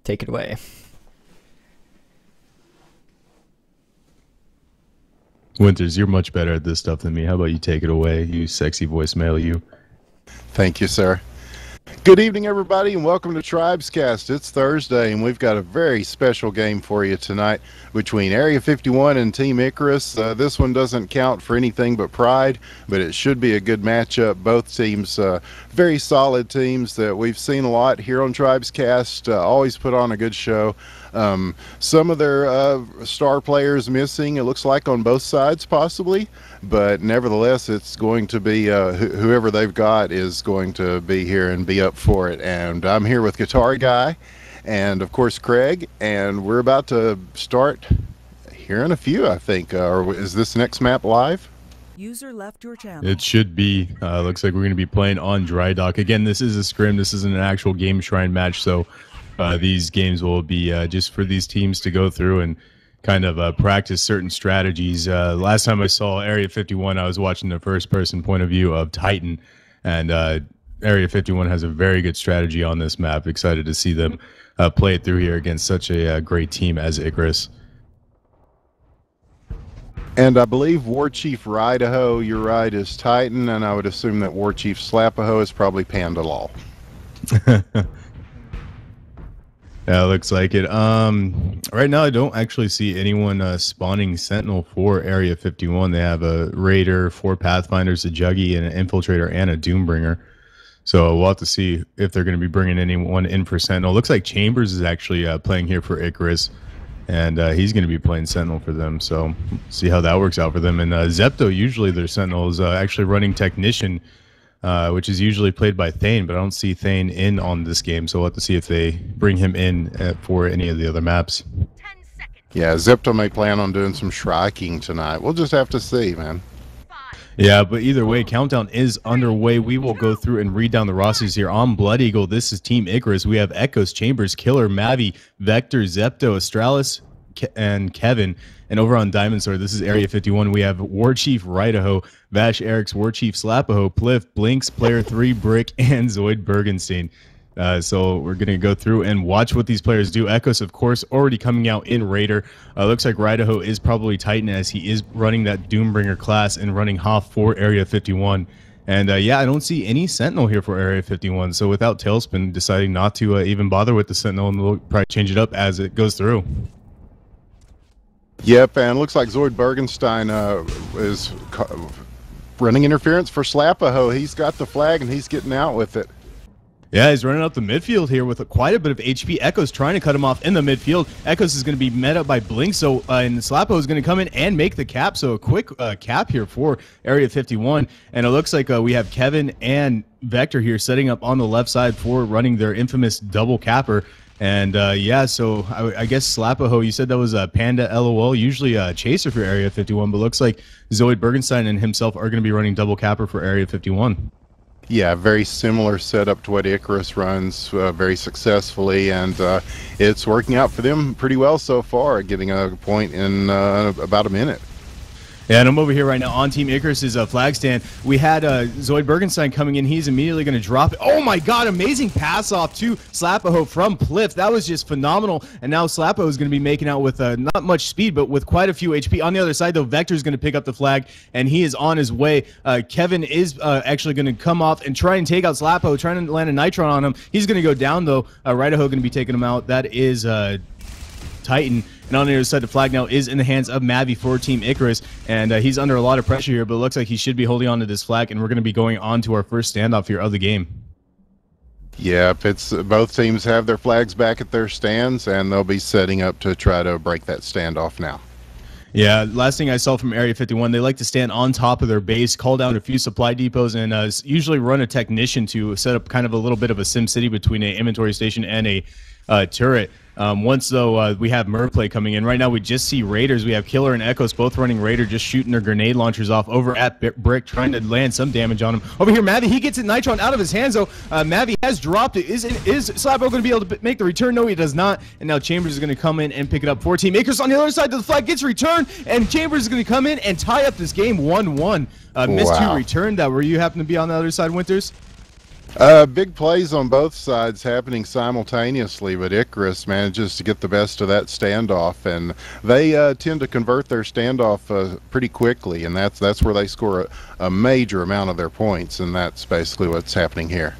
take it away. Winters, you're much better at this stuff than me. How about you take it away, you sexy voicemail, you. Thank you, sir. Good evening, everybody, and welcome to Tribescast. It's Thursday, and we've got a very special game for you tonight between Area 51 and Team Icarus. This one doesn't count for anything but pride, but it should be a good matchup. Both teams, very solid teams that we've seen a lot here on Tribescast, always put on a good show. Some of their star players missing, it looks like, on both sides possibly, but nevertheless it's going to be whoever they've got is going to be here and be up for it. And I'm here with Guitar Guy and of course Craig, and we're about to start here in a few, I think. Or is this next map live? User left your channel. It should be. Looks like we're going to be playing on Dry Dock. Again, this is a scrim. This isn't an actual game shrine match, so these games will be just for these teams to go through and kind of practice certain strategies. Last time I saw Area 51, I was watching the first-person point of view of Titan, and Area 51 has a very good strategy on this map. Excited to see them play it through here against such a great team as Icarus. And I believe War Chief Rideho, you're right, is Titan, and I would assume that War Chief Slapaho is probably Panda Law. Yeah, looks like it. Right now, I don't actually see anyone spawning Sentinel for Area 51. They have a Raider, 4 Pathfinders, a Juggy, and an Infiltrator, and a Doombringer. So we'll have to see if they're going to be bringing anyone in for Sentinel. Looks like Chambers is actually playing here for Icarus, and he's going to be playing Sentinel for them. So see how that works out for them. And Zepto, usually their Sentinel is actually running Technician, which is usually played by Thane, but I don't see Thane in on this game, so we'll have to see if they bring him in for any of the other maps. 10 seconds. Yeah, Zepto may plan on doing some shrieking tonight. We'll just have to see, man. Yeah, but either way, countdown is underway. We will go through and read down the rosters here. On Blood Eagle, this is Team Icarus. We have Echoes, Chambers, Killer, Mavi, Vector, Zepto, Astralis, and Kevin. And over on Diamond Sword, this is Area 51. We have War Chief Rideho, Vash Eric's, War Chief Slapaho, Pliff, Blinks, Player 3, Brick, and Zoid Bergenstein. So we're going to go through and watch what these players do. Echoes, of course, already coming out in Raider. Looks like Rideho is probably Titan, as he is running that Doombringer class and running Hoff for Area 51. And yeah, I don't see any Sentinel here for Area 51. So without Tailspin deciding not to even bother with the Sentinel, and we'll probably change it up as it goes through. Yep, and looks like Zoid Bergenstein is running interference for Slapaho. He's got the flag and he's getting out with it. Yeah, he's running up the midfield here with quite a bit of HP. Echoes trying to cut him off in the midfield. Echoes is going to be met up by Blink, so and Slapaho is going to come in and make the cap. So a quick cap here for Area 51. And it looks like we have Kevin and Vector here setting up on the left side for running their infamous double capper. And yeah, so I guess Slapaho, you said that was Panda LOL, usually a chaser for Area 51, but looks like Zoid Bergenstein and himself are going to be running double capper for Area 51. Yeah, very similar setup to what Icarus runs very successfully, and it's working out for them pretty well so far, getting a point in about a minute. Yeah, and I'm over here right now on Team Icarus's flag stand. We had Zoid Bergenstein coming in. He's immediately going to drop it. Oh my god, amazing pass off to Slapaho from Pliff. That was just phenomenal. And now Slapaho is going to be making out with not much speed, but with quite a few HP. On the other side, though, Vector is going to pick up the flag, and he is on his way. Kevin is actually going to come off and try and take out Slapaho, trying to land a Nitron on him. He's going to go down, though. Rideho going to be taking him out. That is Titan. And on the other side, the flag now is in the hands of Mavi for Team Icarus, and he's under a lot of pressure here, but it looks like he should be holding on to this flag, and we're going to be going on to our first standoff here of the game. Yep, it's both teams have their flags back at their stands, and they'll be setting up to try to break that standoff now. Yeah, last thing I saw from Area 51, they like to stand on top of their base, call down a few supply depots, and usually run a technician to set up kind of a little bit of a sim city between an inventory station and a turret. Once, though, we have Merplay coming in. Right now, we just see Raiders. We have Killer and Echoes both running Raider, just shooting their grenade launchers off over at Brick, trying to land some damage on him. Over here, Mavi, he gets it Nitron out of his hands, though. Mavi has dropped it. Is Slabo going to be able to make the return? No, he does not. And now Chambers is going to come in and pick it up for Team Icarus. On the other side of the flag gets returned, and Chambers is going to come in and tie up this game 1-1. Missed two return that. Were you happen to be on the other side, Winters? Big plays on both sides happening simultaneously, but Icarus manages to get the best of that standoff, and they tend to convert their standoff pretty quickly, and that's where they score a major amount of their points, and that's basically what's happening here.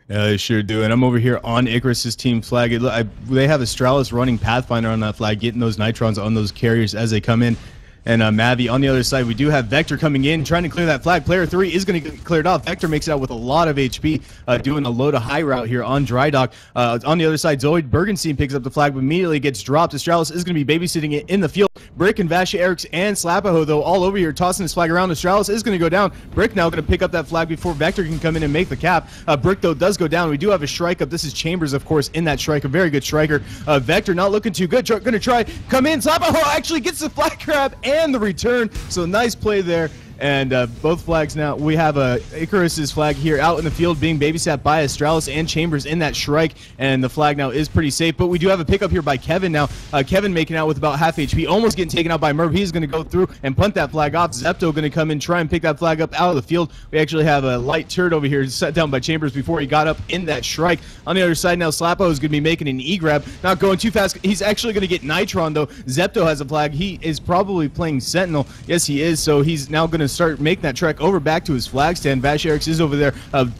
Yeah, they sure do. And I'm over here on Icarus's team flag. They have Astralis running Pathfinder on that flag, getting those Nitrons on those carriers as they come in. And Mavi on the other side, we do have Vector coming in, trying to clear that flag. Player 3 is going to get cleared off. Vector makes it out with a lot of HP, doing a low to high route here on Dry Dock. On the other side, Zoid Bergenstein picks up the flag, but immediately gets dropped. Astralis is going to be babysitting it in the field. Brick and Vasha Eriks and Slapaho, though, all over here, tossing his flag around. Astralis is going to go down. Brick now going to pick up that flag before Vector can come in and make the cap. Brick, though, does go down. We do have a strike up. This is Chambers, of course, in that strike. A very good striker. Vector not looking too good. Going to try come in. Slapaho actually gets the flag grab and the return. So nice play there. And both flags now, we have Icarus's flag here out in the field being babysat by Astralis and Chambers in that strike, and the flag now is pretty safe. But we do have a pickup here by Kevin now. Kevin making out with about half HP, almost getting taken out by Merv. He's going to go through and punt that flag off. Zepto going to come in, try and pick that flag up out of the field. We actually have a light turret over here set down by Chambers before he got up in that strike. On the other side now, Slapo is going to be making an E-grab. Not going too fast. He's actually going to get Nitron, though. Zepto has a flag. He is probably playing Sentinel. Yes, he is. So he's now going to start making that trek over back to his flag stand. Vash Eriks is over there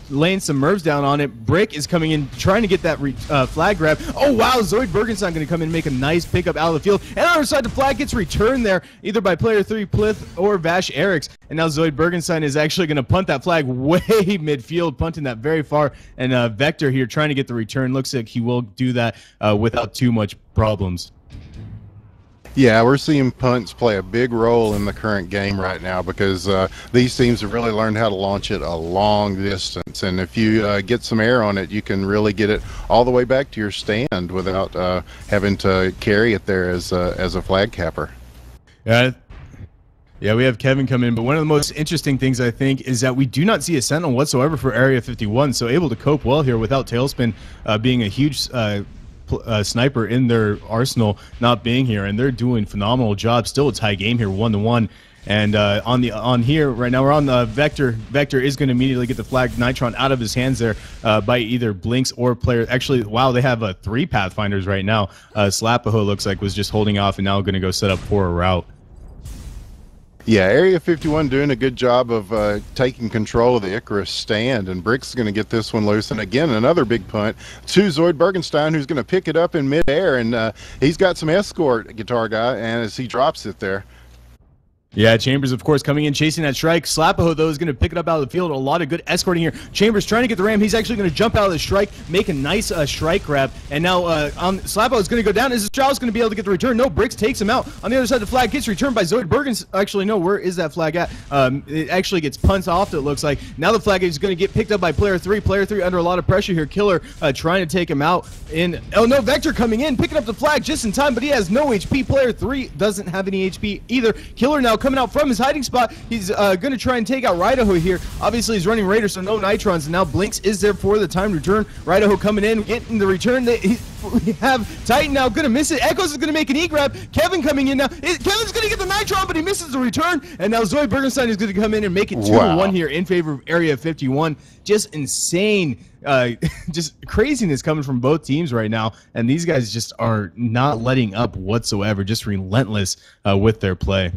laying some Mervs down on it. Brick is coming in trying to get that flag grab. Oh wow, Zoid Bergenstein going to come in and make a nice pickup out of the field. And on the other side, the flag gets returned there either by player 3 Plith or Vash Eriks. And now Zoid Bergenstein is actually going to punt that flag way midfield, punting that very far. And Vector here trying to get the return. Looks like he will do that without too much problems. Yeah, we're seeing punts play a big role in the current game right now because these teams have really learned how to launch it a long distance. And if you get some air on it, you can really get it all the way back to your stand without having to carry it there as a flag capper. Yeah, we have Kevin come in, but one of the most interesting things, I think, is that we do not see a Sentinel whatsoever for Area 51, so able to cope well here without Tailspin being a huge sniper in their arsenal not being here, and they're doing phenomenal job. Still a tie game here, 1-1. And on here right now, we're on the Vector. Vector is going to immediately get the flag Nitron out of his hands there by either Blinks or player. Actually, wow, they have 3 Pathfinders right now. Slapaho looks like was just holding off and now going to go set up for a route. Yeah, Area 51 doing a good job of taking control of the Icarus stand, and Brick's going to get this one loose. And again, another big punt to Zoid Bergenstein, who's going to pick it up in midair, and he's got some escort guitar guy, and as he drops it there. Yeah, Chambers, of course, coming in, chasing that strike. Slapaho, though, is going to pick it up out of the field. A lot of good escorting here. Chambers trying to get the ram. He's actually going to jump out of the strike, make a nice strike grab. And now Slapaho is going to go down. Is Astralis going to be able to get the return? No, Bricks takes him out. On the other side, the flag gets returned by Zoid Bergens. Actually, no, where is that flag at? It actually gets punched off, it looks like. Now the flag is going to get picked up by player 3. Player 3 under a lot of pressure here. Killer trying to take him out. Oh, no, Vector coming in, picking up the flag just in time, but he has no HP. Player 3 doesn't have any HP either. Killer now coming out from his hiding spot. He's going to try and take out Rideho here. Obviously, he's running Raider, so no Nitrons. And now Blinks is there for the time return. Rideho coming in, getting the return. We have Titan now going to miss it. Echoes is going to make an E-grab. Kevin coming in now. Kevin's going to get the Nitron, but he misses the return. And now Zoid Bergenstein is going to come in and make it 2-1 here in favor of Area 51. Just insane. Just craziness coming from both teams right now. And these guys just are not letting up whatsoever. Just relentless with their play.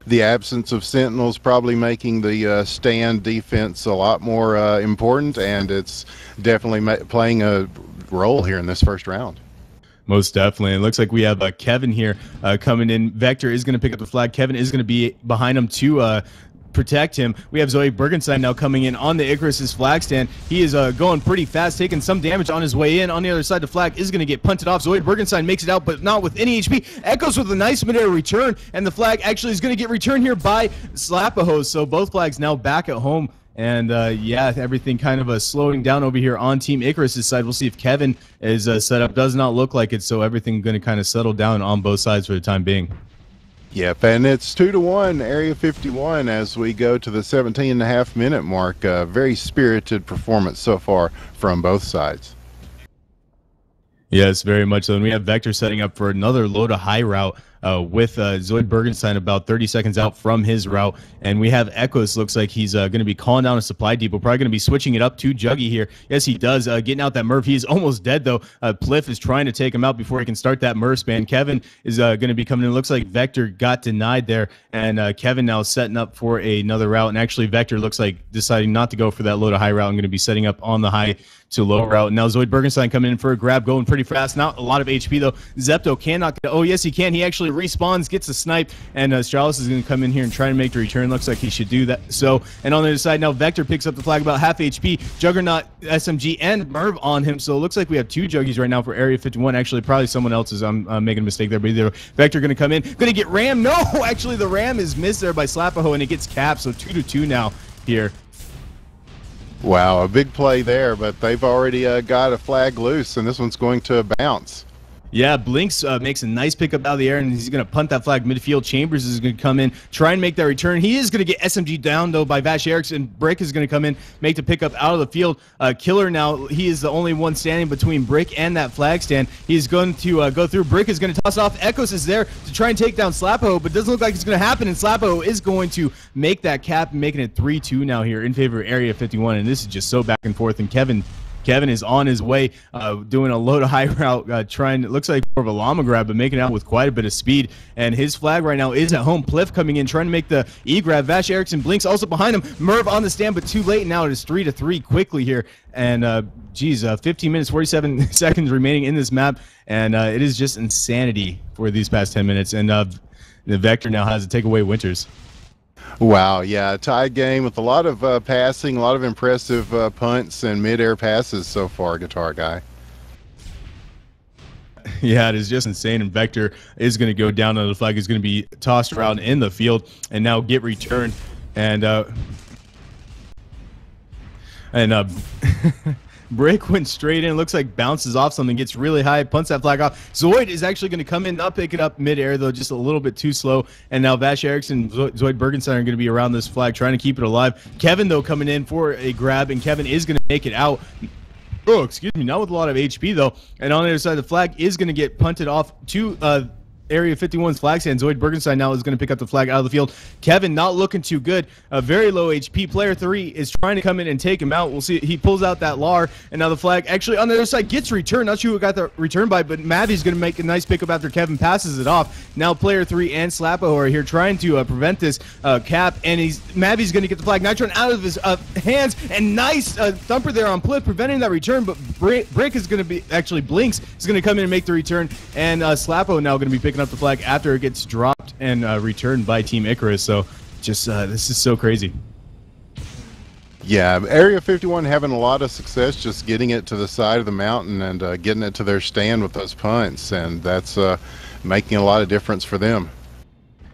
The absence of Sentinels probably making the stand defense a lot more important, and it's definitely playing a role here in this first round. Most definitely. It looks like we have Kevin here coming in. Vector is going to pick up the flag. Kevin is going to be behind him to protect him. We have Zoe Bergenstein now coming in on the Icarus's flag stand. He is going pretty fast, taking some damage on his way in. On the other side, the flag is going to get punted off. Zoe Bergenstein makes it out, but not with any HP. Echoes with a nice midair return, and the flag actually is going to get returned here by Slapaho. So both flags now back at home. And yeah, everything kind of slowing down over here on Team Icarus' side. We'll see if Kevin is set up. Does not look like it, so everything going to kind of settle down on both sides for the time being. Yep, and it's 2-1 Area 51 as we go to the 17.5-minute mark. Very spirited performance so far from both sides. Yes, very much so. And we have Vector setting up for another low to high route with Zoid Bergenstein about 30 seconds out from his route. And we have Echoes. Looks like he's going to be calling down a supply depot. Probably going to be switching it up to Juggy here. Yes, he does. Getting out that Murph. He is almost dead, though. Pliff is trying to take him out before he can start that Murph span. Kevin is going to be coming in. Looks like Vector got denied there. And Kevin now setting up for another route. And actually, Vector looks like deciding not to go for that low to high route. I'm going to be setting up on the high to low route. Now Zoid Bergenstein coming in for a grab, going pretty fast. Not a lot of HP, though. Zepto cannot get. Oh, yes, he can. He actually respawns, gets a snipe, and Stralis is going to come in here and try to make the return. Looks like he should do that. So, and on the other side now, Vector picks up the flag about half HP. Juggernaut, SMG, and Merv on him. So it looks like we have 2 Juggies right now for Area 51. Actually, probably someone else is making a mistake there, but either Vector going to come in. Going to get Ram. No, actually, the Ram is missed there by Slapaho, and it gets capped. So 2-2 now here. Wow, a big play there, but they've already got a flag loose, and this one's going to bounce. Yeah, Blinks makes a nice pickup out of the air, and he's going to punt that flag midfield. Chambers is going to come in, try and make that return. He is going to get SMG down, though, by Vash Erickson. Brick is going to come in, make the pickup out of the field. Killer now, he is the only one standing between Brick and that flag stand. He's going to go through. Brick is going to toss off. Echoes is there to try and take down Slapo, but doesn't look like it's going to happen, and Slapo is going to make that cap, making it 3-2 now here in favor of Area 51, and this is just so back and forth, and Kevin is on his way, doing a low to high route, trying. It looks like more of a llama grab, but making it out with quite a bit of speed. And his flag right now is at home. Pliff coming in, trying to make the E grab. Vash Erickson Blinks also behind him. Merv on the stand, but too late. Now it is 3-3 quickly here. And 15 minutes, 47 seconds remaining in this map, and it is just insanity for these past 10 minutes. And the Vector now has to take away Winters. Wow, yeah, a tied game with a lot of passing, a lot of impressive punts and mid-air passes so far, Guitar Guy. Yeah, it is just insane, and Vector is going to go down on the flag. Is going to be tossed around in the field and now get returned. And Brick went straight in. Looks like bounces off something, gets really high, punts that flag off. Zoid is actually going to come in, not pick it up midair, though, just a little bit too slow. And now Vash Erickson, Zoid Bergenstein are going to be around this flag, trying to keep it alive. Kevin, though, coming in for a grab, and Kevin is going to make it out. Oh, excuse me, not with a lot of HP, though. And on the other side, the flag is going to get punted off to Area 51's flag stand. Zoid Bergenstein now is going to pick up the flag out of the field. Kevin not looking too good. A very low HP. Player 3 is trying to come in and take him out. We'll see. He pulls out that LAR, and now the flag actually on the other side gets returned. Not sure who got the return by, but Mavi's going to make a nice pickup after Kevin passes it off. Now player 3 and Slapo are here trying to prevent this cap, and Mavi's going to get the flag Nitron out of his hands, and nice thumper there on Pliff, preventing that return, but Brick is going to be, actually Blinks is going to come in and make the return, and Slapo now going to be picking up the flag after it gets dropped and returned by Team Icarus. So just this is so crazy. Yeah, Area 51 having a lot of success just getting it to the side of the mountain and getting it to their stand with those punts, and that's making a lot of difference for them.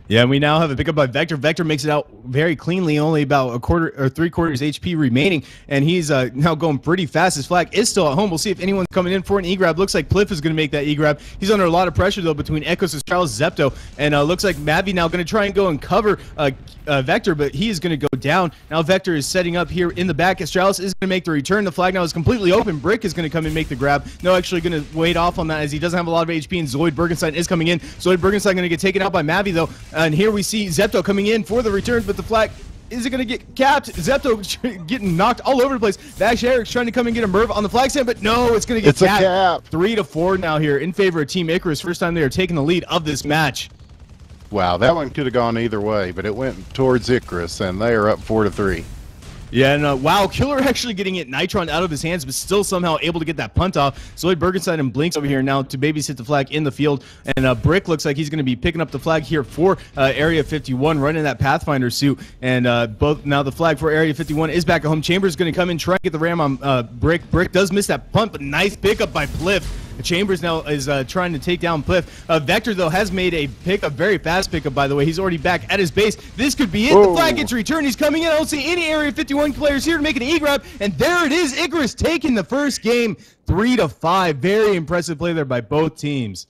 Yeah, we now have a pickup by Vector. Vector makes it out very cleanly, only about a quarter or 3/4 HP remaining, and he's now going pretty fast. His flag is still at home. We'll see if anyone's coming in for an E-grab. Looks like Pliff is going to make that E-grab. He's under a lot of pressure, though, between Echoes, Astralis, Zepto, and looks like Mavi now going to try and go and cover Vector, but he is going to go down. Now Vector is setting up here in the back. Astralis is going to make the return. The flag now is completely open. Brick is going to come and make the grab. No, actually going to wait off on that as he doesn't have a lot of HP, and Zoid Bergenstein is coming in. Zoid Bergenstein going to get taken out by Mavi, though, and here we see Zepto coming in for the return, but the flag is it going to get capped? Zepto getting knocked all over the place. Vash Eric's trying to come and get a Merv on the flag stand, but no, it's going to get capped. It's a cap. 3-4 now here in favor of Team Icarus. First time they are taking the lead of this match. Wow, that one could have gone either way, but it went towards Icarus, and they are up 4-3. Yeah, and wow, Killer actually getting it Nitron out of his hands, but still somehow able to get that punt off. Zoid Bergenstein and Blinks over here now to babysit the flag in the field. And Brick looks like he's going to be picking up the flag here for Area 51, running that Pathfinder suit. And both now the flag for Area 51 is back at home. Chambers going to come in, try and get the ram on Brick. Brick does miss that punt, but nice pickup by Pliff. Chambers now is trying to take down Pliff. Vector, though, has made a very fast pickup, by the way. He's already back at his base. This could be it. Whoa. The flag gets returned. He's coming in. I don't see any Area 51 players here to make an E-grab. And there it is. Icarus taking the first game 3-5. Very impressive play there by both teams.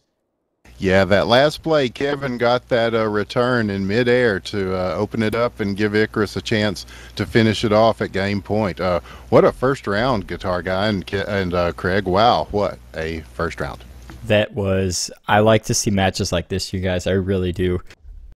Yeah, that last play, Kevin got that return in midair to open it up and give Icarus a chance to finish it off at game point. What a first round, Guitar Guy and Craig. Wow, what a first round. I like to see matches like this, you guys. I really do.